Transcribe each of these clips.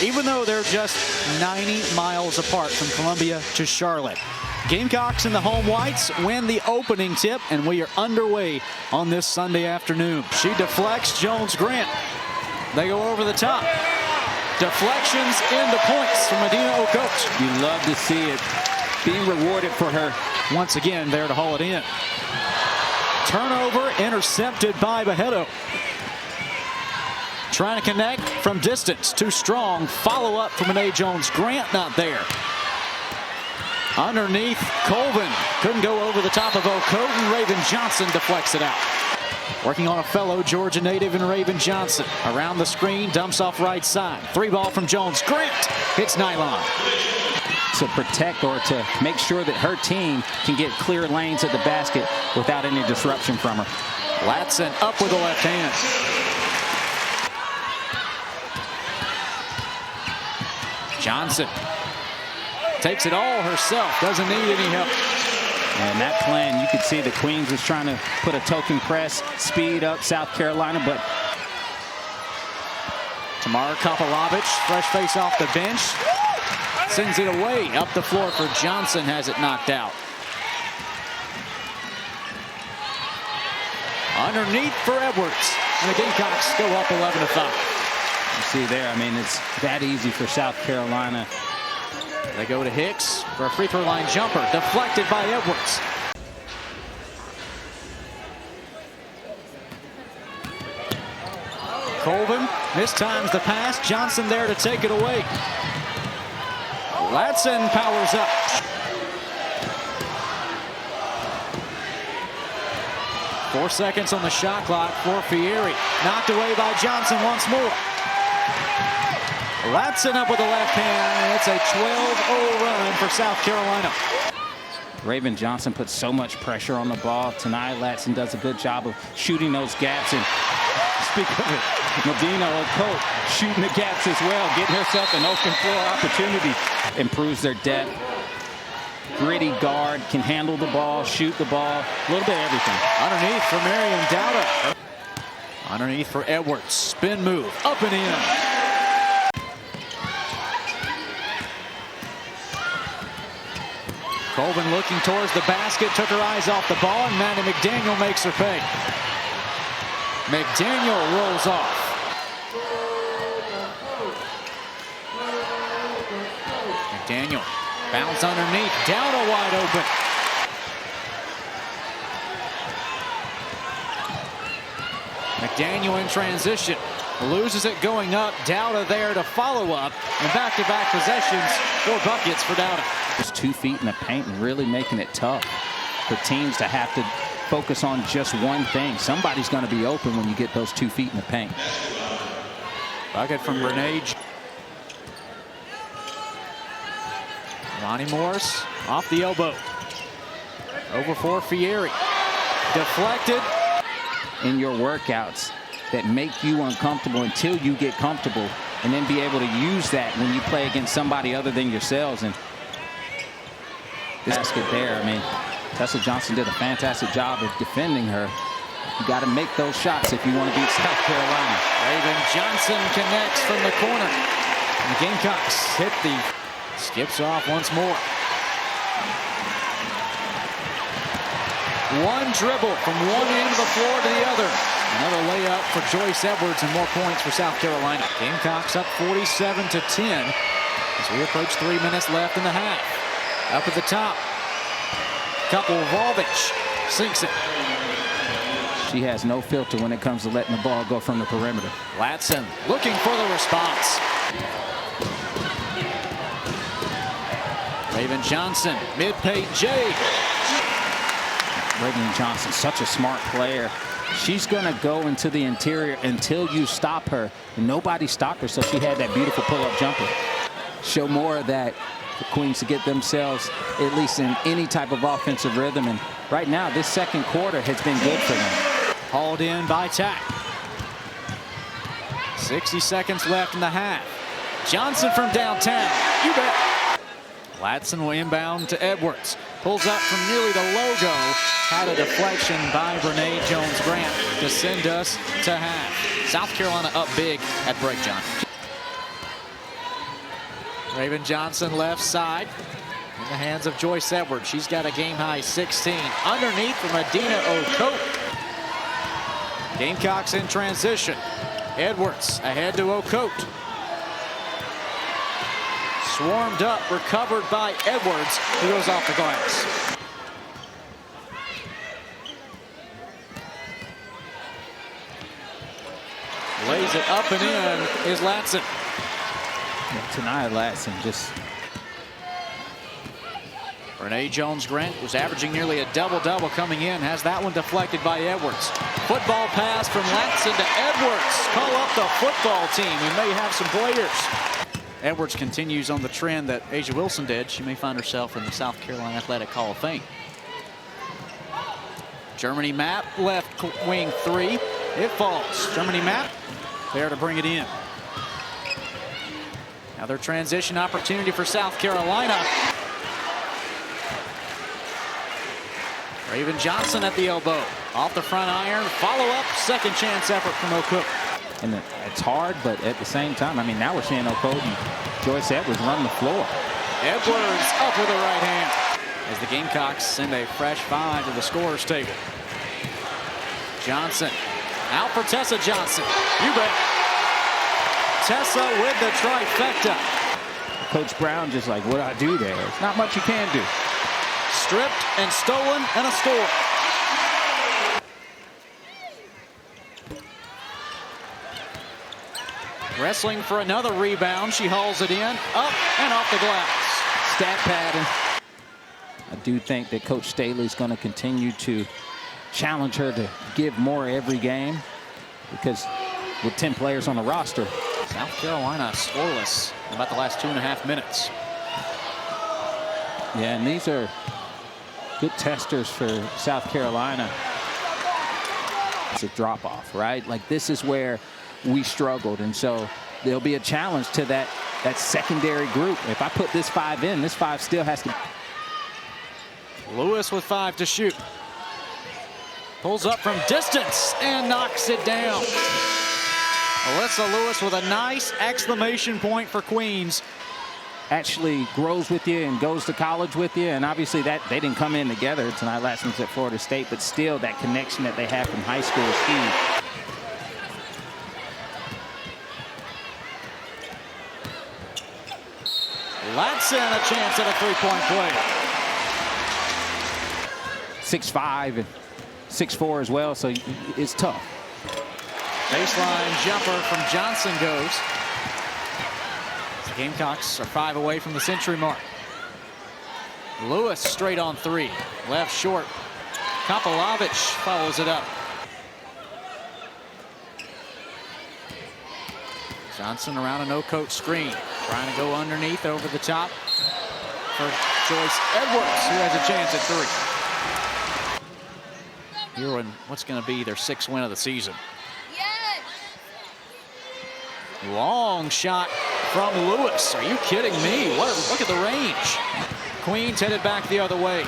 Even though they're just 90 miles apart from Columbia to Charlotte. Gamecocks and the home whites win the opening tip, and we are underway on this Sunday afternoon. She deflects Jones Grant. They go over the top. Deflections into points from Medina Ocote. You love to see it being rewarded for her. Once again, there to haul it in. Turnover intercepted by Bajedo. Trying to connect from distance. Too strong. Follow up from Renee Jones Grant, not there. Underneath, Colvin couldn't go over the top of Ocote, and Raven Johnson deflects it out. Working on a fellow Georgia native in Raven Johnson. Around the screen, dumps off right side. 3-ball from Jones Grant. Hits nylon. To protect or to make sure that her team can get clear lanes at the basket without any disruption from her. Latson up with the left hand. Johnson takes it all herself. Doesn't need any help. And that plan, you could see the Queens was trying to put a token press, speed up South Carolina, but Tamara Kopalovich, fresh face off the bench. Sends it away. Up the floor for Johnson, has it knocked out. Underneath for Edwards. And the Gamecocks go up 11-5. You see there, I mean, it's that easy for South Carolina. They go to Hicks for a free throw line jumper. Deflected by Edwards. Colvin mistimes the pass. Johnson there to take it away. Latson powers up. Four seconds on the shot clock for Fieri. Knocked away by Johnson once more. Latson up with the left hand, and it's a 12-0 run for South Carolina. Raven Johnson puts so much pressure on the ball. Tonight, Latson does a good job of shooting those gaps. And speak of it, Medina Ocote shooting the gaps as well, getting herself an open floor opportunity. Improves their depth. Gritty guard, can handle the ball, shoot the ball, a little bit of everything. Underneath for Marion Dowda. Underneath for Edwards. Spin move, up and in. Colvin looking towards the basket, took her eyes off the ball, and Maddie McDaniel makes her pay. McDaniel rolls off. McDaniel bounce underneath, Dowda wide open. McDaniel in transition, loses it going up. Dowda there to follow up, and back-to-back possessions, 4 buckets for Dowda. Just 2 feet in the paint and really making it tough for teams to have to focus on just one thing. Somebody's going to be open when you get those 2 feet in the paint. Bucket from Renee. Lonnie Morris off the elbow. Over for Fieri. Deflected. In your workouts that make you uncomfortable until you get comfortable, and then be able to use that when you play against somebody other than yourselves. And this basket there, I mean, Tessa Johnson did a fantastic job of defending her. You got to make those shots if you want to beat South Carolina. Raven Johnson connects from the corner. And the Gamecocks hit the skips off once more. One dribble from one end of the floor to the other. Another layup for Joyce Edwards, and more points for South Carolina. Gamecocks up 47-10 as we approach 3 minutes left in the half. Up at the top, Kopalovich sinks it. She has no filter when it comes to letting the ball go from the perimeter. Latson looking for the response. Raven Johnson, mid-paint J. Raven Johnson, such a smart player. She's going to go into the interior until you stop her. And nobody stopped her, so she had that beautiful pull-up jumper. Show more of that for Queens to get themselves at least in any type of offensive rhythm. And right now, this second quarter has been good for them. Hauled in by Tack. 60 seconds left in the half. Johnson from downtown. You bet. Latson will inbound to Edwards. Pulls up from nearly the logo. Had a deflection by Renee Jones Grant to send us to half. South Carolina up big at break, John. Raven Johnson left side in the hands of Joyce Edwards. She's got a game-high 16. Underneath for Medina Ocote. Gamecocks in transition. Edwards ahead to Ocote. Swarmed up, recovered by Edwards, who goes off the glass. Lays it up and in is Latson. Tonight, Latson just... Renee Jones-Grant was averaging nearly a double-double coming in. Has that one deflected by Edwards. Football pass from Latson to Edwards. Call up the football team. We may have some players. Edwards continues on the trend that Asia Wilson did. She may find herself in the South Carolina Athletic Hall of Fame. Germany Map, left wing 3. It falls. Germany Map there to bring it in. Another transition opportunity for South Carolina. Raven Johnson at the elbow. Off the front iron. Follow-up. Second chance effort from Ocote. And it's hard, but at the same time, I mean, now we're seeing Ocote and Joyce Edwards run the floor. Edwards up with the right hand. As the Gamecocks send a fresh 5 to the scorer's table. Johnson. Out for Tessa Johnson. You bet. Tessa with the trifecta. Coach Brown just like, what do I do there? It's not much you can do. Stripped and stolen and a score. Wrestling for another rebound. She hauls it in, up and off the glass. Stat pattern. I do think that Coach Staley's going to continue to challenge her to give more every game, because with 10 players on the roster. South Carolina scoreless in about the last 2.5 minutes. Yeah, and these are good testers for South Carolina. It's a drop-off, right? Like, this is where we struggled, and so there'll be a challenge to that secondary group. If I put this 5 in, this 5 still has to. Lewis with 5 to shoot. Pulls up from distance and knocks it down. Alyssa Lewis with a nice exclamation point for Queens. Actually grows with you and goes to college with you, and obviously that they didn't come in together tonight. Last one's at Florida State, but still that connection that they have from high school is huge. Latson a chance at a three-point play. 6'5" and 6'4" as well, so it's tough. Baseline jumper from Johnson goes. The Gamecocks are 5 away from the century mark. Lewis straight on 3. Left short. Kopalovich follows it up. Johnson around an Ocote screen. Trying to go underneath over the top for Joyce Edwards, who has a chance at 3. Here in what's going to be their 6th win of the season. Long shot from Lewis. Are you kidding me? Look at the range. Queens headed back the other way.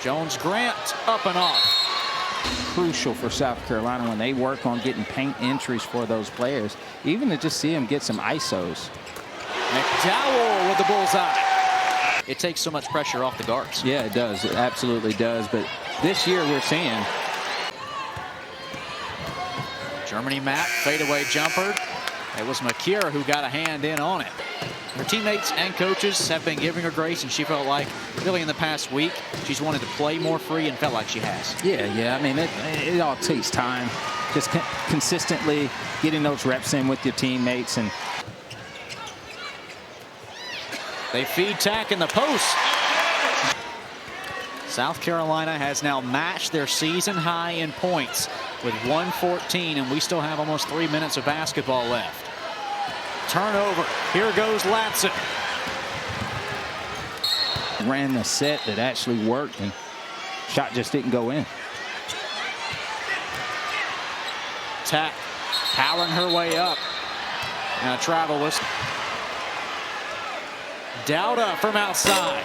Jones-Grant up and off. Crucial for South Carolina when they work on getting paint entries for those players, even to just see them get some ISOs. McDowell with the bullseye. It takes so much pressure off the guards. Yeah, it does. It absolutely does. But this year we're seeing Germany Map, fadeaway jumper. It was McKeer who got a hand in on it. Her teammates and coaches have been giving her grace, and she felt like really in the past week she's wanted to play more free and felt like she has. Yeah. I mean, it all takes time. Just consistently getting those reps in with your teammates. And they feed tack in the post. South Carolina has now matched their season high in points with 114, and we still have almost 3 minutes of basketball left. Turnover. Here goes Latson. Ran the set that actually worked, and shot just didn't go in. Tack powering her way up. Now travel was Dowda from outside.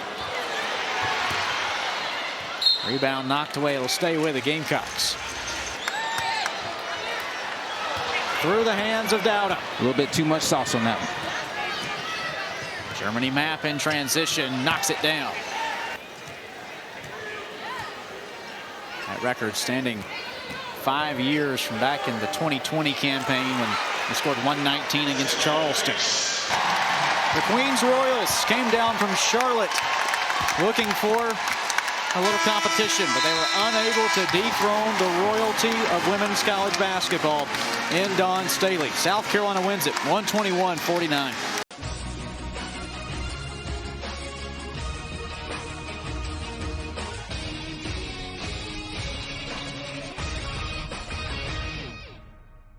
Rebound knocked away. It'll stay with the Gamecocks. Through the hands of Dowda. A little bit too much sauce on that one. Germany map in transition, knocks it down. That record standing 5 years from back in the 2020 campaign when they scored 119 against Charleston. The Queens Royals came down from Charlotte looking for a little competition, but they were unable to dethrone the royalty of women's college basketball in Dawn Staley. South Carolina wins it 121-49.